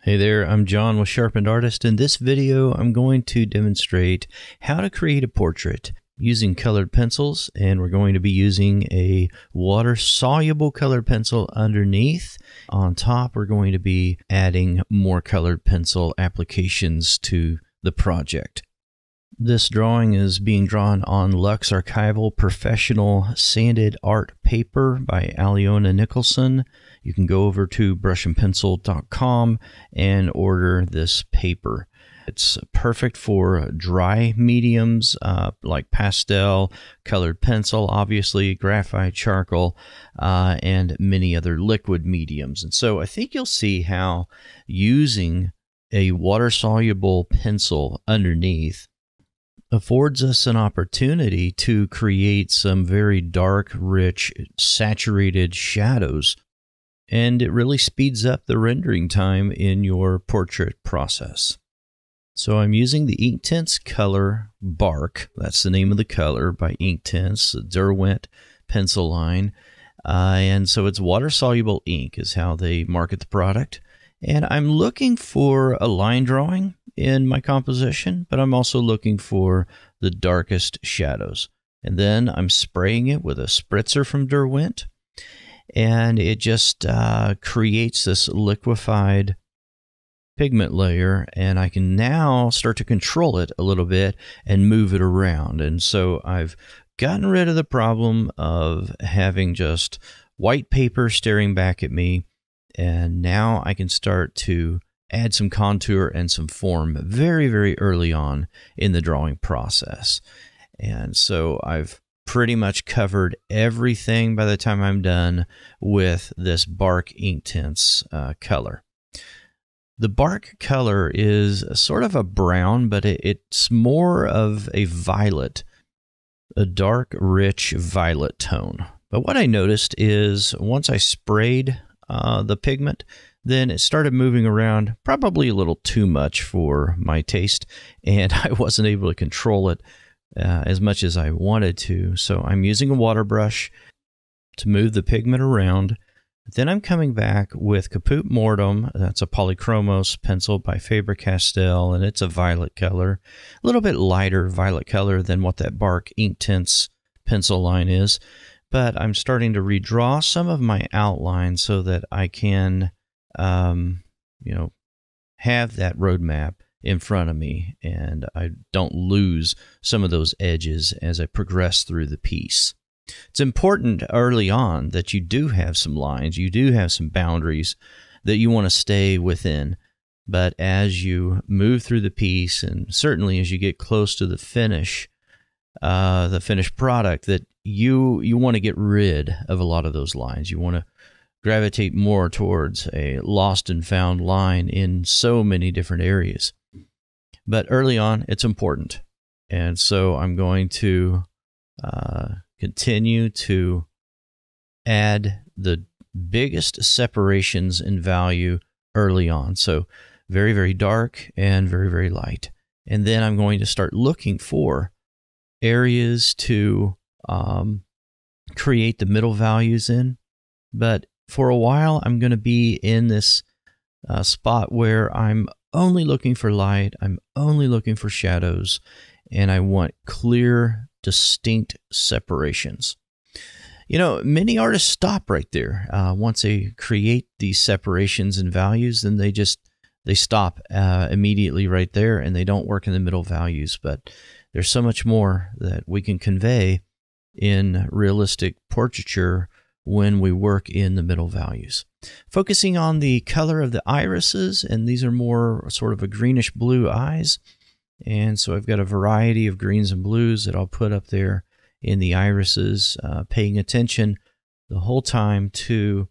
Hey there, I'm John with Sharpened Artist. In this video, I'm going to demonstrate how to create a portrait using colored pencils, and we're going to be using a water-soluble colored pencil underneath. On top, we're going to be adding more colored pencil applications to the project. This drawing is being drawn on LuxArchival Professional Sanded Art Paper by Aliona Nicholson. You can go over to brushandpencil.com and order this paper. It's perfect for dry mediums like pastel, colored pencil, obviously, graphite, charcoal, and many other liquid mediums. And so I think you'll see how using a water-soluble pencil underneath affords us an opportunity to create some very dark, rich, saturated shadows. And it really speeds up the rendering time in your portrait process. So I'm using the Inktense color Bark. That's the name of the color by Inktense, the Derwent pencil line. And so it's water-soluble ink is how they market the product. And I'm looking for a line drawing in my composition, but I'm also looking for the darkest shadows. And then I'm spraying it with a spritzer from Derwent. And it just creates this liquefied pigment layer, and I can now start to control it a little bit and move it around. And so I've gotten rid of the problem of having just white paper staring back at me, and now I can start to add some contour and some form very, very early on in the drawing process. And so I've pretty much covered everything by the time I'm done with this Bark Inktense color. The Bark color is sort of a brown, but it's more of a violet, a dark, rich violet tone. But what I noticed is once I sprayed the pigment, then it started moving around probably a little too much for my taste, and I wasn't able to control it as much as I wanted to. So I'm using a water brush to move the pigment around. Then I'm coming back with Caput Mortem. That's a Polychromos pencil by Faber-Castell, and it's a violet color, a little bit lighter violet color than what that Bark Inktense pencil line is. But I'm starting to redraw some of my outline so that I can, have that roadmap in front of me, and I don't lose some of those edges as I progress through the piece. It's important early on that you do have some lines, you do have some boundaries that you want to stay within. But as you move through the piece, and certainly as you get close to the finished product, that you want to get rid of a lot of those lines. You want to gravitate more towards a lost and found line in so many different areas. But early on, it's important. And so I'm going to continue to add the biggest separations in value early on. So very, very dark and very, very light. And then I'm going to start looking for areas to create the middle values in. But for a while, I'm going to be in this spot where I'm only looking for light, I'm only looking for shadows, and I want clear, distinct separations. You know, many artists stop right there. Once they create these separations and values, then they stop immediately right there, and they don't work in the middle values. But there's so much more that we can convey in realistic portraiture when we work in the middle values. Focusing on the color of the irises, and these are more sort of a greenish blue eyes. And so I've got a variety of greens and blues that I'll put up there in the irises, paying attention the whole time to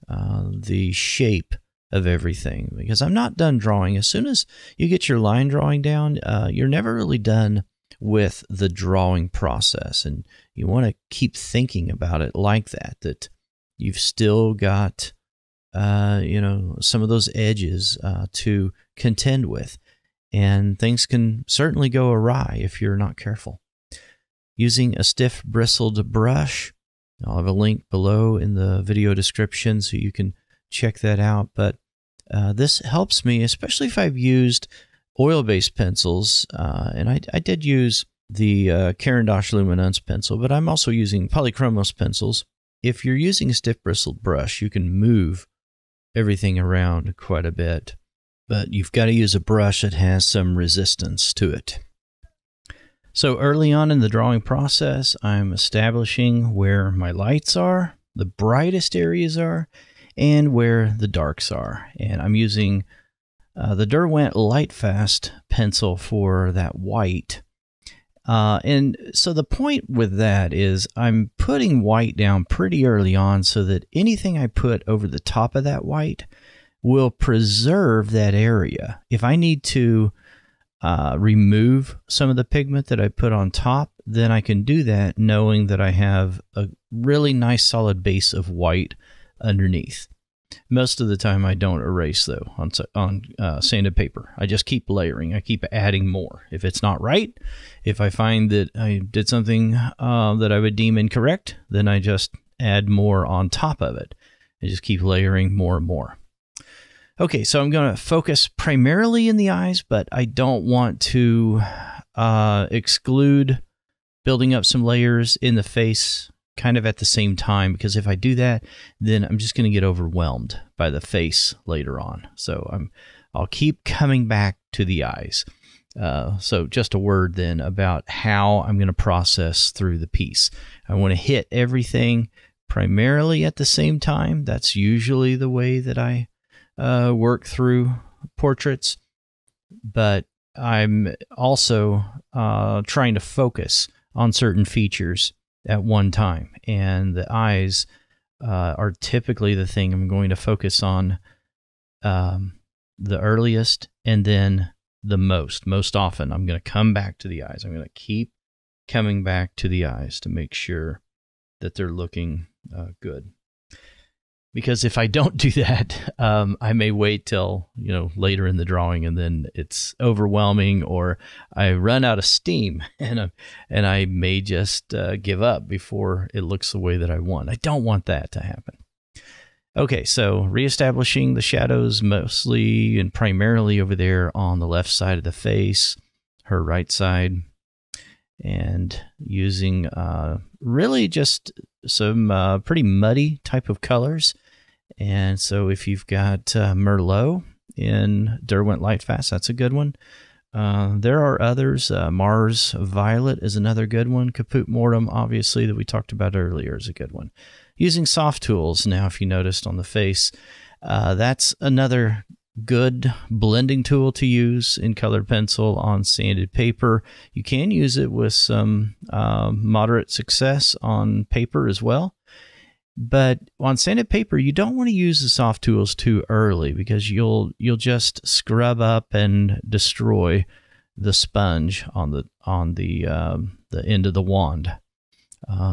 the shape of everything, because I'm not done drawing. As soon as you get your line drawing down, you're never really done with the drawing process, and you want to keep thinking about it like that you've still got some of those edges to contend with, and things can certainly go awry if you're not careful. Using a stiff bristled brush, I'll have a link below in the video description so you can check that out, but This helps me, especially if I've used oil-based pencils, and I did use the Caran d'Ache Luminance pencil, but I'm also using polychromos pencils. If you're using a stiff bristled brush, you can move everything around quite a bit, but you've got to use a brush that has some resistance to it. So early on in the drawing process, I'm establishing where my lights are, the brightest areas are, and where the darks are. And I'm using the Derwent Lightfast pencil for that white. And so the point with that is I'm putting white down pretty early on so that anything I put over the top of that white will preserve that area. If I need to remove some of the pigment that I put on top, then I can do that knowing that I have a really nice solid base of white underneath. Most of the time I don't erase though on sanded paper. I just keep layering. I keep adding more. If it's not right, if I find that I did something that I would deem incorrect, then I just add more on top of it. I just keep layering more and more. Okay, so I'm going to focus primarily in the eyes, but I don't want to exclude building up some layers in the face kind of at the same time, because if I do that, then I'm just going to get overwhelmed by the face later on. So I'll keep coming back to the eyes. So just a word then about how I'm going to process through the piece. I want to hit everything primarily at the same time. That's usually the way that I work through portraits, but I'm also trying to focus on certain features at one time, and the eyes are typically the thing I'm going to focus on the earliest, and then the most often. I'm going to come back to the eyes. I'm going to keep coming back to the eyes to make sure that they're looking good. Because if I don't do that, I may wait till later in the drawing, and then it's overwhelming, or I run out of steam, and I may just give up before it looks the way that I want. I don't want that to happen. Okay, so reestablishing the shadows mostly and primarily over there on the left side of the face, her right side, and using really just some pretty muddy type of colors. And so if you've got Merlot in Derwent Lightfast, that's a good one. There are others. Mars Violet is another good one. Caput Mortem, obviously, that we talked about earlier, is a good one. Using soft tools now, if you noticed on the face, that's another good blending tool to use in colored pencil on sanded paper. You can use it with some moderate success on paper as well. But on sanded paper, you don't want to use the soft tools too early, because you'll just scrub up and destroy the sponge on the end of the wand.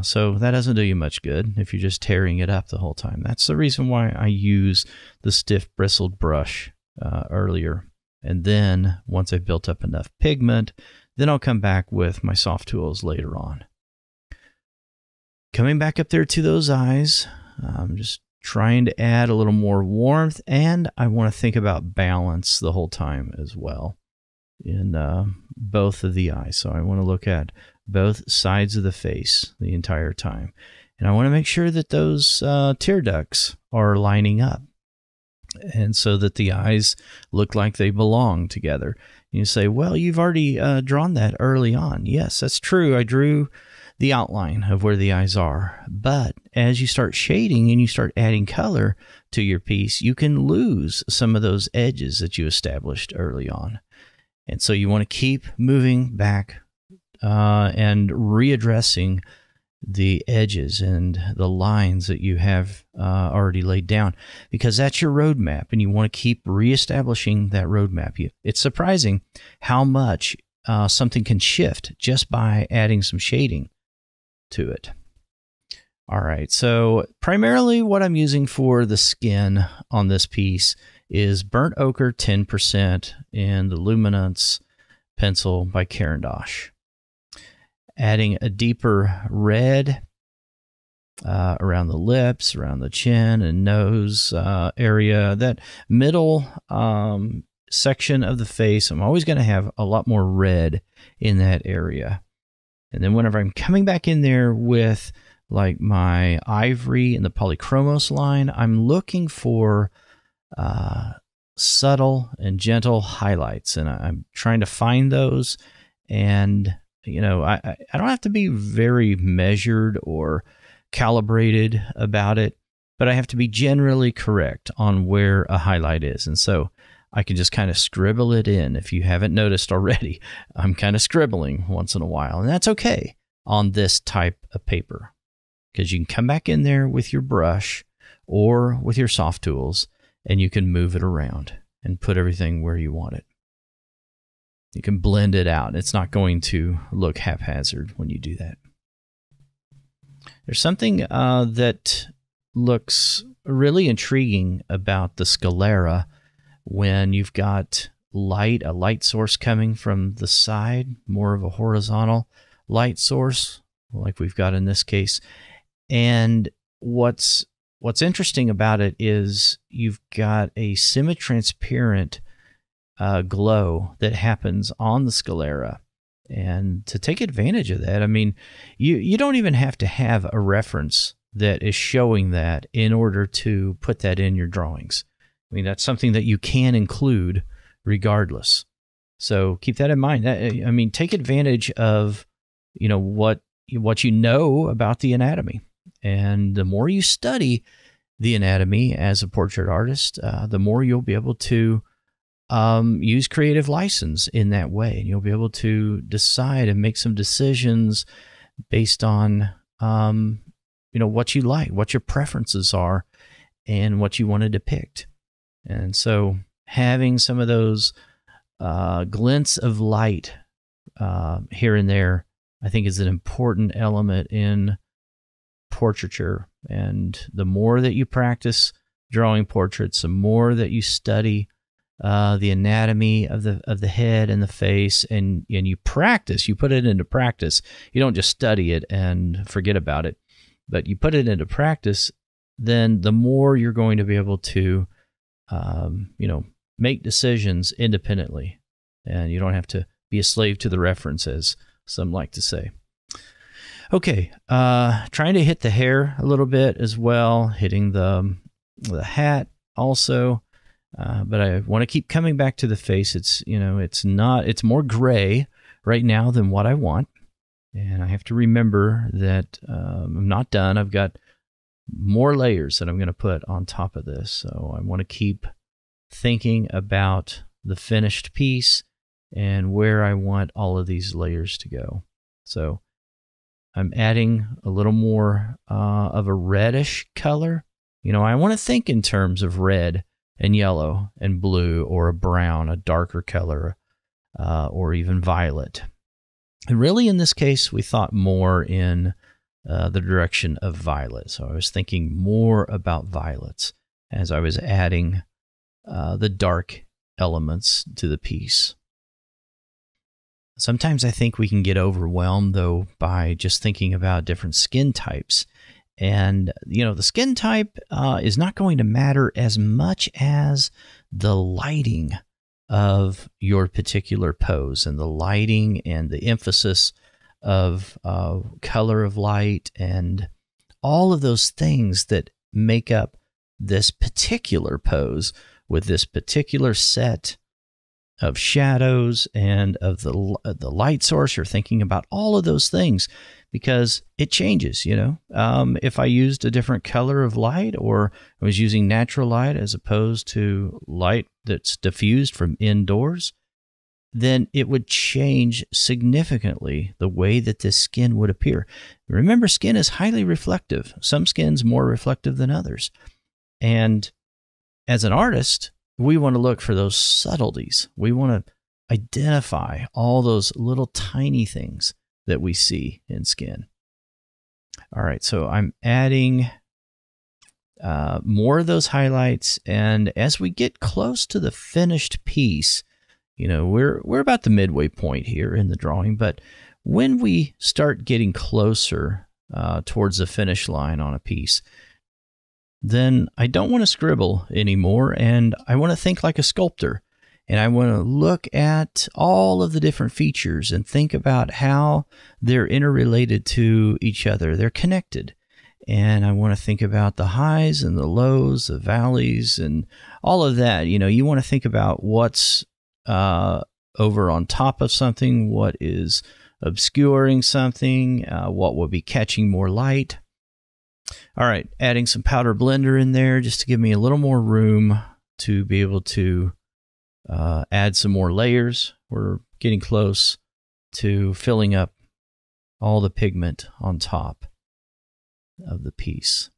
So that doesn't do you much good if you're just tearing it up the whole time. That's the reason why I use the stiff bristled brush earlier. And then once I've built up enough pigment, then I'll come back with my soft tools later on. Coming back up there to those eyes, I'm just trying to add a little more warmth, and I want to think about balance the whole time as well in both of the eyes. So I want to look at both sides of the face the entire time. And I want to make sure that those tear ducts are lining up, and so that the eyes look like they belong together. And you say, well, you've already drawn that early on. Yes, that's true. I drew the outline of where the eyes are. But as you start shading and you start adding color to your piece, you can lose some of those edges that you established early on. And so you want to keep moving back and readdressing the edges and the lines that you have already laid down, because that's your roadmap, and you want to keep reestablishing that roadmap. It's surprising how much something can shift just by adding some shading to it. All right, so primarily what I'm using for the skin on this piece is Burnt Ochre 10% in the Luminance pencil by Caran d'Ache. Adding a deeper red around the lips, around the chin and nose area. That middle section of the face, I'm always going to have a lot more red in that area. And then whenever I'm coming back in there with like my ivory and the polychromos line, I'm looking for subtle and gentle highlights, and I'm trying to find those. And you know, I don't have to be very measured or calibrated about it, but I have to be generally correct on where a highlight is. And so I can just kind of scribble it in. If you haven't noticed already, I'm kind of scribbling once in a while, and that's okay on this type of paper, because you can come back in there with your brush or with your soft tools, and you can move it around and put everything where you want it. You can blend it out. It's not going to look haphazard when you do that. There's something that looks really intriguing about the sclera when you've got a light source coming from the side, more of a horizontal light source, like we've got in this case. And what's interesting about it is you've got a semi-transparent glow that happens on the sclera. And to take advantage of that, I mean, you don't even have to have a reference that is showing that in order to put that in your drawings. I mean, that's something that you can include regardless. So keep that in mind. I mean, take advantage of, you know, what you know about the anatomy. And the more you study the anatomy as a portrait artist, the more you'll be able to use creative license in that way. And you'll be able to decide and make some decisions based on, you know, what you like, what your preferences are, and what you want to depict. And so having some of those glints of light here and there, I think, is an important element in portraiture. And the more that you practice drawing portraits, the more that you study the anatomy of the head and the face, and you practice, you put it into practice. You don't just study it and forget about it, but you put it into practice, then the more you're going to be able to you know, make decisions independently, and you don't have to be a slave to the reference, as some like to say. Okay, trying to hit the hair a little bit as well, hitting the hat also, but I want to keep coming back to the face. It's, you know, it's more gray right now than what I want, and I have to remember that I'm not done. I've got more layers that I'm going to put on top of this. So I want to keep thinking about the finished piece and where I want all of these layers to go. So I'm adding a little more of a reddish color. You know, I want to think in terms of red and yellow and blue, or a brown, a darker color, or even violet. And really in this case, we thought more in the direction of violet. So I was thinking more about violets as I was adding the dark elements to the piece. Sometimes I think we can get overwhelmed, though, by just thinking about different skin types. And, you know, the skin type is not going to matter as much as the lighting of your particular pose, and the lighting and the emphasis of color of light, and all of those things that make up this particular pose with this particular set of shadows and of the light source. You're thinking about all of those things because it changes, you know. If I used a different color of light, or I was using natural light as opposed to light that's diffused from indoors, then it would change significantly the way that this skin would appear. Remember, skin is highly reflective. Some skin's more reflective than others. And as an artist, we want to look for those subtleties. We want to identify all those little tiny things that we see in skin. All right, so I'm adding more of those highlights, and as we get close to the finished piece, you know, we're about the midway point here in the drawing, but when we start getting closer towards the finish line on a piece, then I don't want to scribble anymore, and I want to think like a sculptor. And I want to look at all of the different features and think about how they're interrelated to each other. They're connected. And I want to think about the highs and the lows, the valleys, and all of that. You know, you want to think about what's over on top of something, what is obscuring something, what will be catching more light. All right, adding some powder blender in there just to give me a little more room to be able to add some more layers. We're getting close to filling up all the pigment on top of the piece.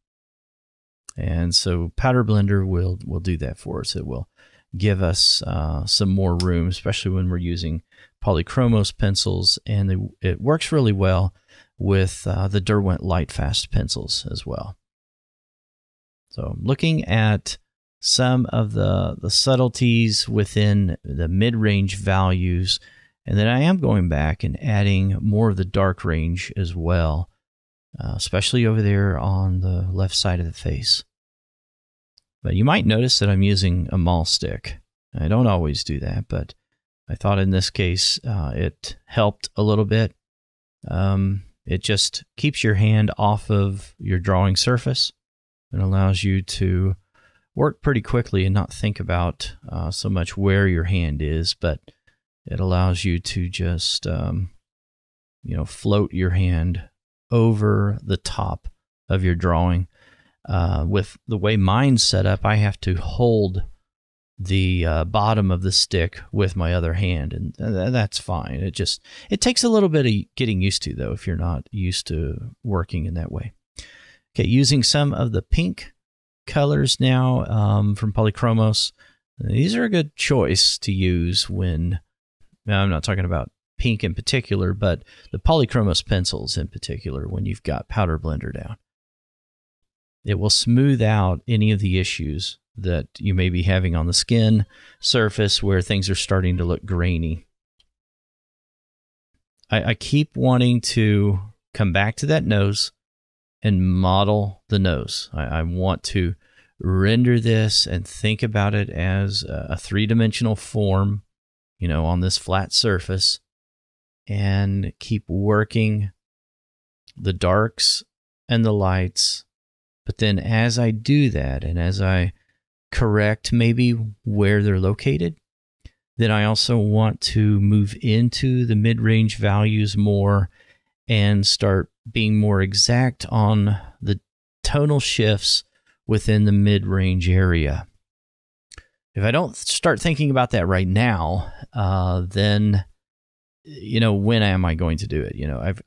And so powder blender will do that for us. It will give us some more room, especially when we're using polychromos pencils, and it works really well with the Derwent Lightfast pencils as well. So looking at some of the subtleties within the mid-range values, and then I am going back and adding more of the dark range as well, especially over there on the left side of the face. But you might notice that I'm using a maul stick. I don't always do that, but I thought in this case it helped a little bit. It just keeps your hand off of your drawing surface and allows you to work pretty quickly and not think about so much where your hand is, but it allows you to just float your hand over the top of your drawing. With the way mine's set up, I have to hold the bottom of the stick with my other hand, and that's fine. It takes a little bit of getting used to, though, if you're not used to working in that way. Okay, using some of the pink colors now from Polychromos. These are a good choice to use when, I'm not talking about pink in particular, but the Polychromos pencils in particular, when you've got powder blender down. It will smooth out any of the issues that you may be having on the skin surface where things are starting to look grainy. I keep wanting to come back to that nose and model the nose. I want to render this and think about it as a three-dimensional form, on this flat surface, and keep working the darks and the lights. But then as I do that, and as I correct maybe where they're located, then I also want to move into the mid-range values more and start being more exact on the tonal shifts within the mid-range area. If I don't start thinking about that right now, then when am I going to do it?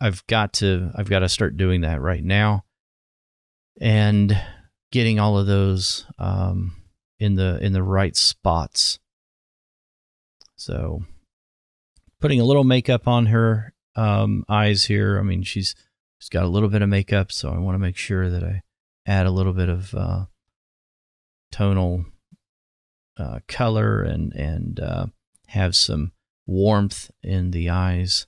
I've got to start doing that right now, and getting all of those in the right spots. So putting a little makeup on her eyes here. I mean, she's got a little bit of makeup, so I want to make sure that I add a little bit of tonal color and have some warmth in the eyes.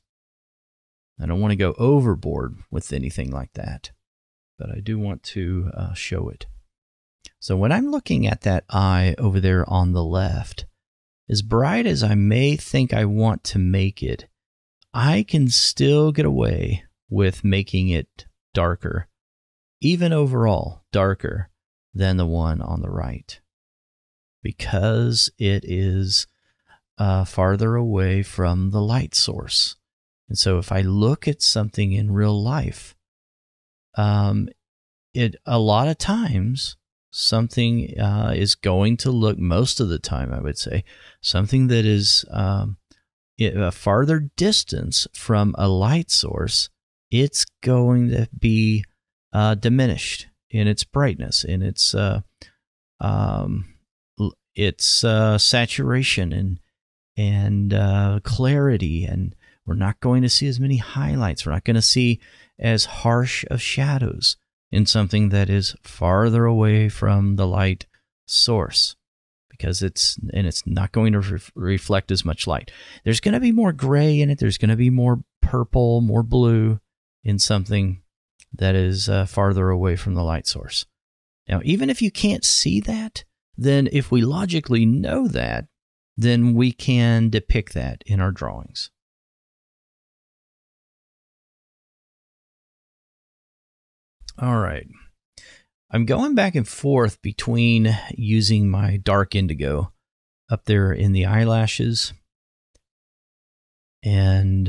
I don't want to go overboard with anything like that, but I do want to show it. So when I'm looking at that eye over there on the left, as bright as I may think I want to make it, I can still get away with making it darker, even overall darker than the one on the right, because it is farther away from the light source. And so if I look at something in real life, a lot of times something is going to look, most of the time I would say, something that is a farther distance from a light source, it's going to be diminished in its brightness, in its saturation and clarity, and we're not going to see as many highlights. We're not going to see as harsh of shadows in something that is farther away from the light source, because it's not going to reflect as much light. There's going to be more gray in it. There's going to be more purple, more blue in something that is farther away from the light source. Now, even if you can't see that, then if we logically know that, then we can depict that in our drawings. All right. I'm going back and forth between using my dark indigo up there in the eyelashes. And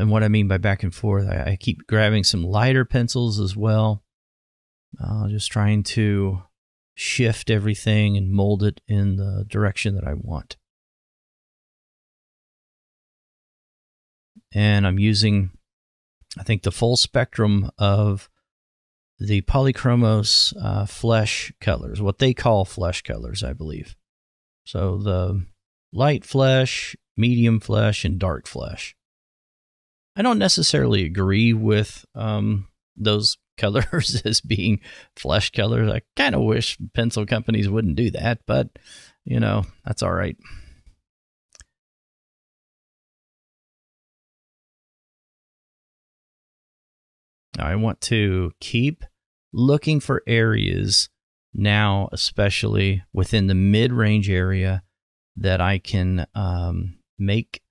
what I mean by back and forth, I keep grabbing some lighter pencils as well. Just trying to shift everything and mold it in the direction that I want. And I'm using, I think, the full spectrum of the Polychromos flesh colors, what they call flesh colors, I believe. So the light flesh, medium flesh, and dark flesh. I don't necessarily agree with those colors as being flesh colors. I kind of wish pencil companies wouldn't do that, but, you know, that's all right. I want to keep looking for areas now, especially within the mid-range area, that I can make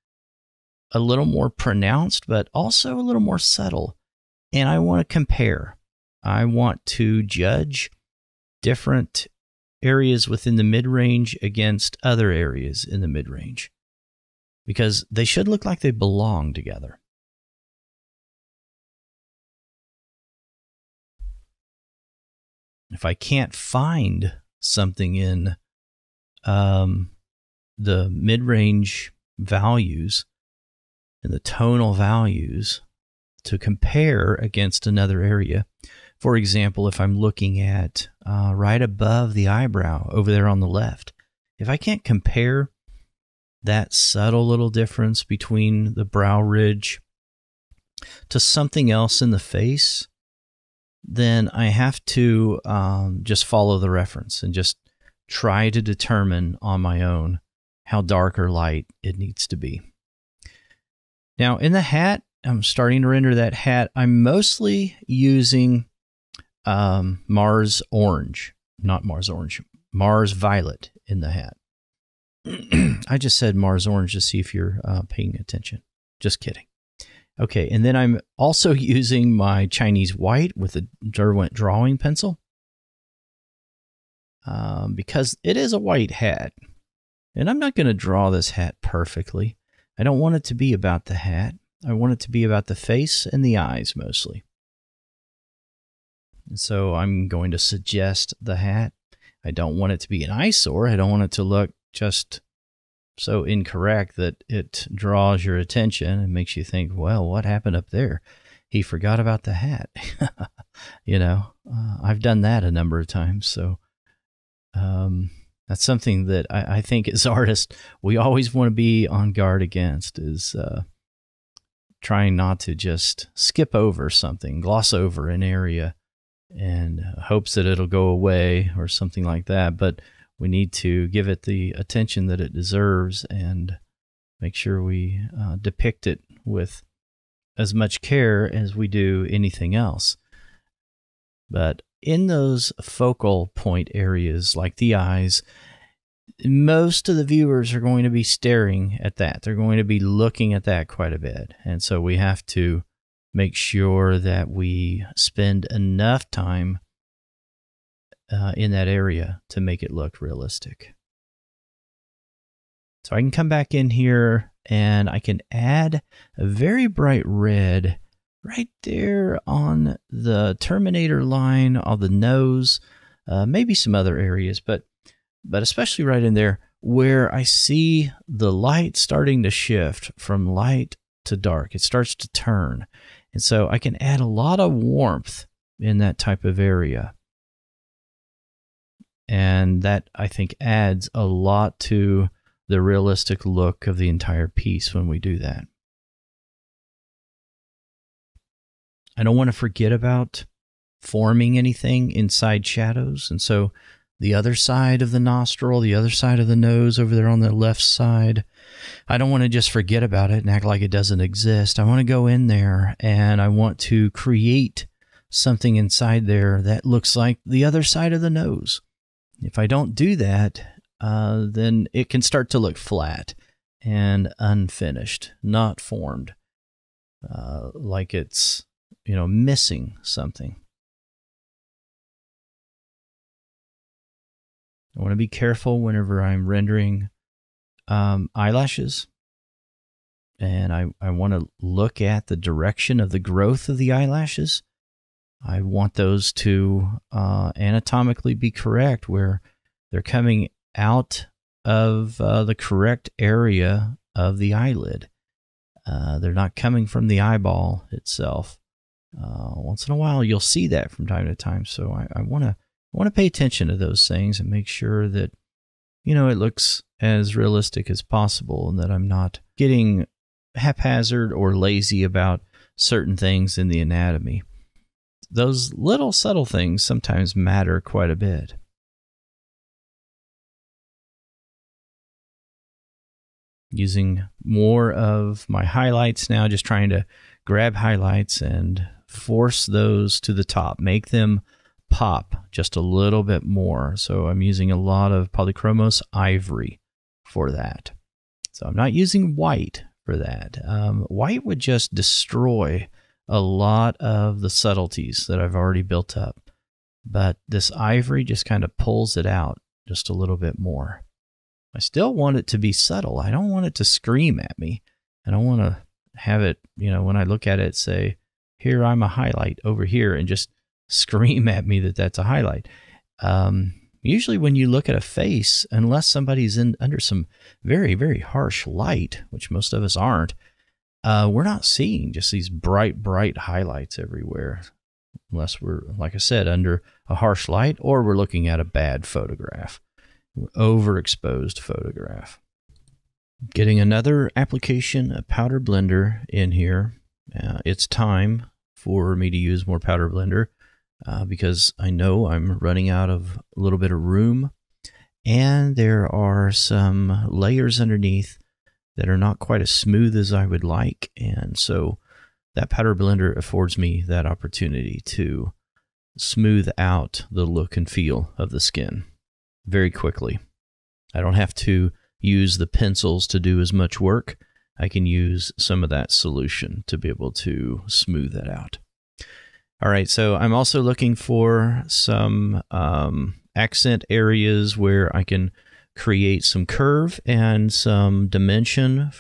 a little more pronounced, but also a little more subtle. And I want to compare. I want to judge different areas within the mid-range against other areas in the mid-range, because they should look like they belong together. If I can't find something in the mid-range values and the tonal values to compare against another area, for example, if I'm looking at right above the eyebrow over there on the left, if I can't compare that subtle little difference between the brow ridge to something else in the face, then I have to just follow the reference and just try to determine on my own how dark or light it needs to be. Now, in the hat, I'm starting to render that hat. I'm mostly using Mars Orange, not Mars Orange, Mars Violet in the hat. I just said Mars Orange to see if you're paying attention. Just kidding. Okay, and then I'm also using my Chinese white with a Derwent drawing pencil because it is a white hat. And I'm not going to draw this hat perfectly. I don't want it to be about the hat. I want it to be about the face and the eyes mostly. And so I'm going to suggest the hat. I don't want it to be an eyesore. I don't want it to look just so incorrect that it draws your attention and makes you think, well, what happened up there? He forgot about the hat. You know, I've done that a number of times. So that's something that I think as artists, we always want to be on guard against, is trying not to just skip over something, gloss over an area and hopes that it'll go away or something like that. But we need to give it the attention that it deserves and make sure we depict it with as much care as we do anything else. But in those focal point areas like the eyes, most of the viewers are going to be staring at that. They're going to be looking at that quite a bit. And so we have to make sure that we spend enough time in that area to make it look realistic. So I can come back in here and I can add a very bright red right there on the Terminator line, on the nose, maybe some other areas, but especially right in there where I see the light starting to shift from light to dark. It starts to turn. And so I can add a lot of warmth in that type of area. And that, I think, adds a lot to the realistic look of the entire piece when we do that. I don't want to forget about forming anything inside shadows. And so the other side of the nostril, the other side of the nose over there on the left side, I don't want to just forget about it and act like it doesn't exist. I want to go in there and I want to create something inside there that looks like the other side of the nose. If I don't do that, then it can start to look flat and unfinished, not formed, like it's, missing something. I want to be careful whenever I'm rendering eyelashes, and I want to look at the direction of the growth of the eyelashes. I want those to anatomically be correct, where they're coming out of the correct area of the eyelid. They're not coming from the eyeball itself. Once in a while, you'll see that from time to time. So I want to pay attention to those things and make sure that it looks as realistic as possible, and that I'm not getting haphazard or lazy about certain things in the anatomy. Those little subtle things sometimes matter quite a bit. Using more of my highlights now, just trying to grab highlights and force those to the top, make them pop just a little bit more. So I'm using a lot of polychromos ivory for that. So I'm not using white for that. White would just destroy a lot of the subtleties that I've already built up. But this ivory just kind of pulls it out just a little bit more. I still want it to be subtle. I don't want it to scream at me. I don't want to have it, when I look at it, say, here, I'm a highlight over here, and just scream at me that that's a highlight. Usually when you look at a face, unless somebody's under some very, very harsh light, which most of us aren't, we're not seeing just these bright, bright highlights everywhere, unless we're, like I said, under a harsh light, or we're looking at a bad photograph, overexposed photograph. Getting another application, a powder blender in here. It's time for me to use more powder blender because I know I'm running out of a little bit of room, and there are some layers underneath that are not quite as smooth as I would like, and so that powder blender affords me that opportunity to smooth out the look and feel of the skin very quickly. I don't have to use the pencils to do as much work. I can use some of that solution to be able to smooth that out. All right, so I'm also looking for some accent areas where I can create some curve and some dimension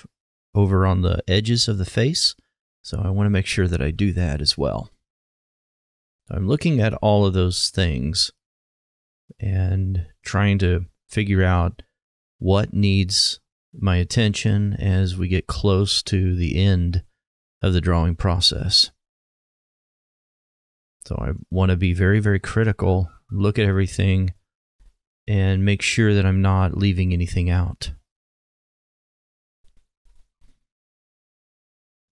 over on the edges of the face. So I want to make sure that I do that as well. I'm looking at all of those things and trying to figure out what needs my attention as we get close to the end of the drawing process. So I want to be very, very critical, look at everything, and make sure that I'm not leaving anything out.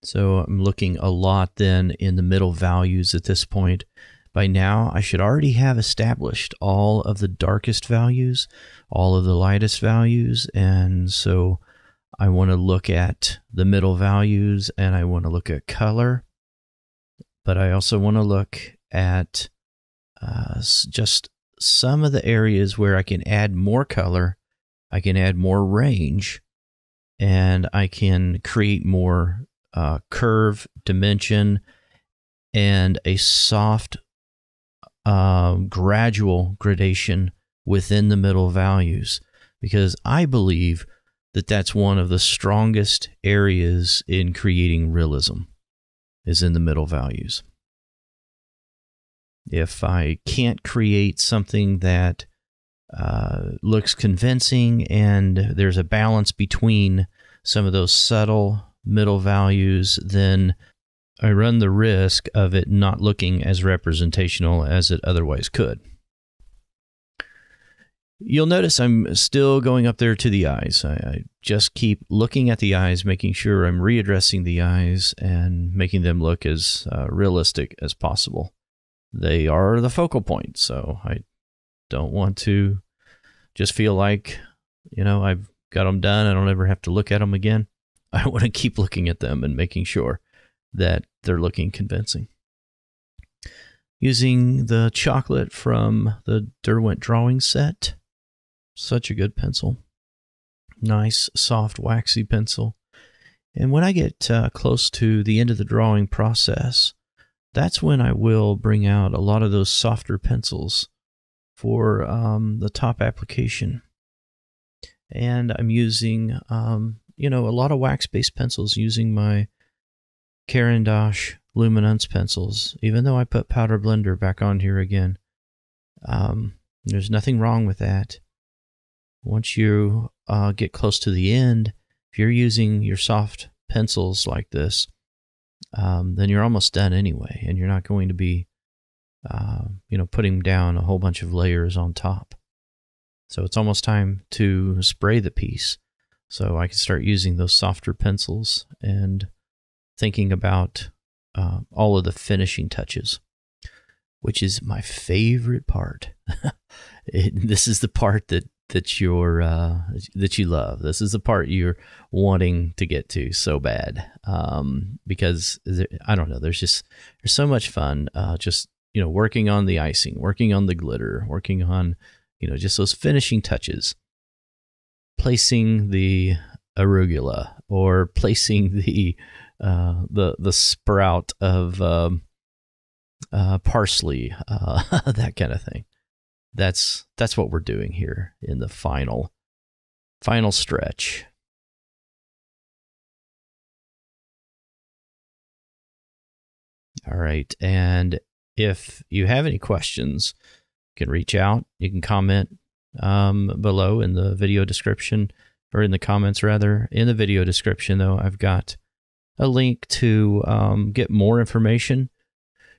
So I'm looking a lot then in the middle values at this point. By now, I should already have established all of the darkest values, all of the lightest values, and so I want to look at the middle values, and I want to look at color, but I also want to look at just some of the areas where I can add more color, I can add more range, and I can create more curve, dimension, and a soft gradual gradation within the middle values, because I believe that that's one of the strongest areas in creating realism, is in the middle values. If I can't create something that looks convincing and there's a balance between some of those subtle middle values, then I run the risk of it not looking as representational as it otherwise could. You'll notice I'm still going up there to the eyes. I just keep looking at the eyes, making sure I'm readdressing the eyes and making them look as realistic as possible. They are the focal point, so I don't want to just feel like, I've got them done. I don't ever have to look at them again. I want to keep looking at them and making sure that they're looking convincing. using the chocolate from the Derwent drawing set. Such a good pencil. Nice, soft, waxy pencil. And when I get close to the end of the drawing process, that's when I will bring out a lot of those softer pencils for the top application. And I'm using, you know, a lot of wax-based pencils using my Caran d'Ache Luminance pencils, even though I put Powder Blender back on here again. There's nothing wrong with that. Once you get close to the end, if you're using your soft pencils like this, then you're almost done anyway, and you're not going to be, you know, putting down a whole bunch of layers on top. So it's almost time to spray the piece. So I can start using those softer pencils and thinking about all of the finishing touches, which is my favorite part. This is the part that you love. This is the part you're wanting to get to so bad, because I don't know. There's so much fun. Just, you know, working on the icing, working on the glitter, working on, you know, just those finishing touches, placing the arugula or placing the sprout of parsley, that kind of thing. That's what we're doing here in the final stretch. All right, and if you have any questions, you can reach out. You can comment below in the video description, or in the comments rather. In the video description, though, I've got a link to get more information.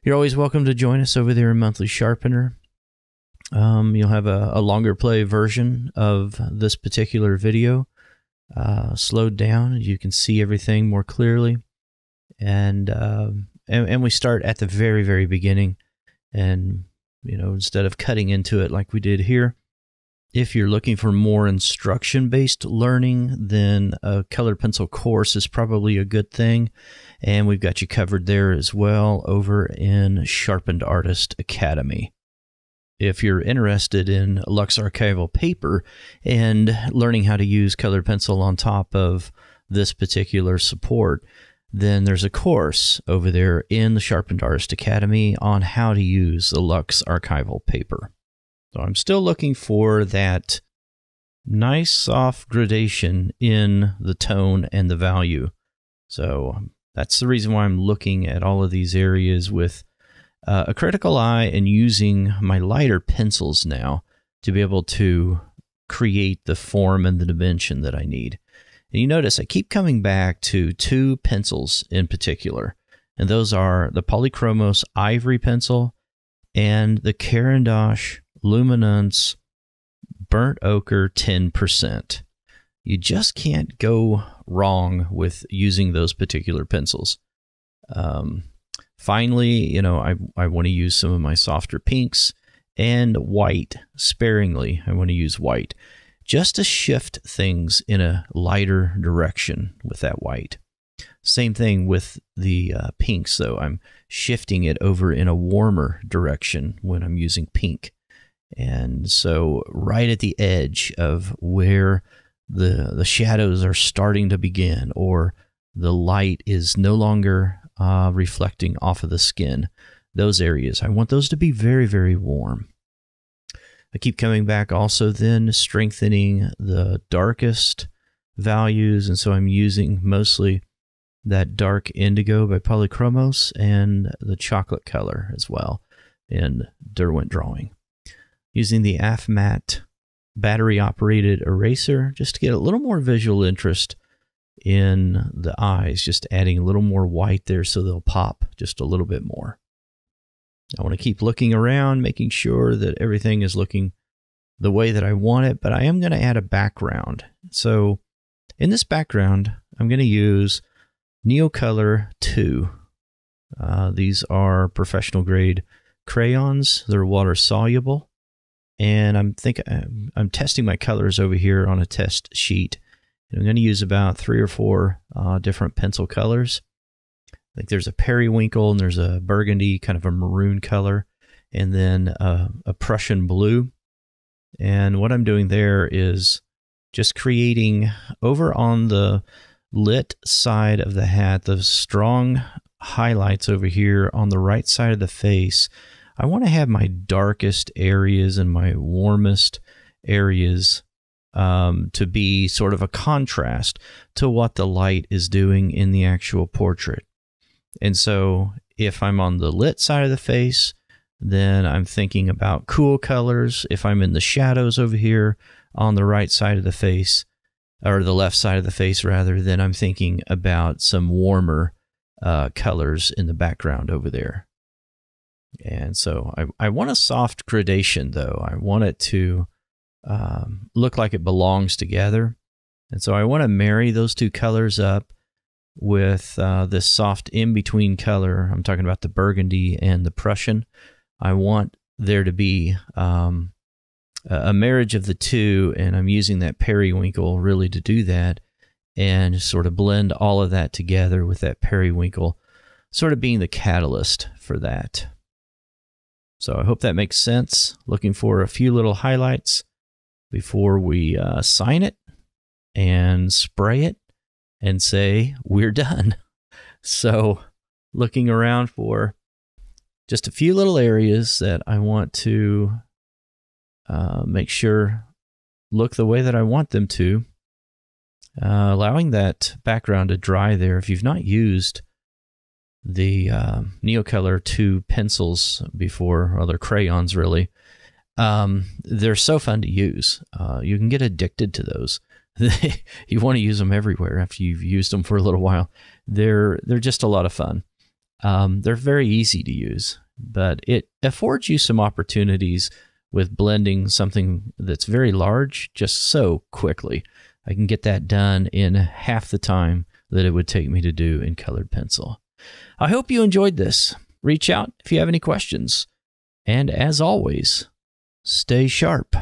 You're always welcome to join us over there in Monthly Sharpener. You'll have a longer play version of this particular video, slowed down. You can see everything more clearly, and we start at the very, very beginning. And, you know, instead of cutting into it like we did here, if you're looking for more instruction-based learning, then a colored pencil course is probably a good thing. And we've got you covered there as well over in Sharpened Artist Academy. If you're interested in LuxArchival paper and learning how to use colored pencil on top of this particular support, then there's a course over there in the Sharpened Artist Academy on how to use the LuxArchival paper. So I'm still looking for that nice soft gradation in the tone and the value. So that's the reason why I'm looking at all of these areas with a critical eye and using my lighter pencils now to be able to create the form and the dimension that I need. And you notice I keep coming back to two pencils in particular, and those are the Polychromos Ivory pencil and the Caran d'Ache Luminance Burnt Ochre 10%. You just can't go wrong with using those particular pencils. Finally, you know, I want to use some of my softer pinks and white sparingly. I want to use white just to shift things in a lighter direction with that white. Same thing with the pinks, though. I'm shifting it over in a warmer direction when I'm using pink. And so right at the edge of where the shadows are starting to begin, or the light is no longer reflecting off of the skin, those areas, I want those to be very, very warm. I keep coming back also then strengthening the darkest values, and so I'm using mostly that dark indigo by Polychromos and the chocolate color as well in Derwent drawing. Using the AFMAT battery-operated eraser just to get a little more visual interest in the eyes, just adding a little more white there so they'll pop just a little bit more. I want to keep looking around, making sure that everything is looking the way that I want it, but I am going to add a background. So in this background, I'm going to use Neocolor 2. These are professional grade crayons. They're water soluble. And I'm testing my colors over here on a test sheet. And I'm going to use about 3 or 4 different pencil colors. I think there's a periwinkle and there's a burgundy, kind of a maroon color. and then a Prussian blue. And what I'm doing there is just creating over on the lit side of the hat, the strong highlights over here on the right side of the face. I want to have my darkest areas and my warmest areas to be sort of a contrast to what the light is doing in the actual portrait. And so if I'm on the lit side of the face, then I'm thinking about cool colors. If I'm in the shadows over here on the right side of the face, or the left side of the face rather, then I'm thinking about some warmer colors in the background over there. And so I want a soft gradation though. I want it to look like it belongs together. And so I want to marry those two colors up with this soft in-between color. I'm talking about the burgundy and the Prussian. I want there to be a marriage of the two, and I'm using that periwinkle really to do that and sort of blend all of that together with that periwinkle sort of being the catalyst for that. So I hope that makes sense. Looking for a few little highlights before we sign it and spray it and say we're done. So looking around for just a few little areas that I want to make sure look the way that I want them to. Allowing that background to dry there. If you've not used the Neocolor 2 pencils before, or they're crayons really, they're so fun to use. You can get addicted to those. You want to use them everywhere after you've used them for a little while. They're just a lot of fun. They're very easy to use, but it affords you some opportunities with blending something that's very large just so quickly. I can get that done in half the time that it would take me to do in colored pencil. I hope you enjoyed this. Reach out if you have any questions. And as always, stay sharp.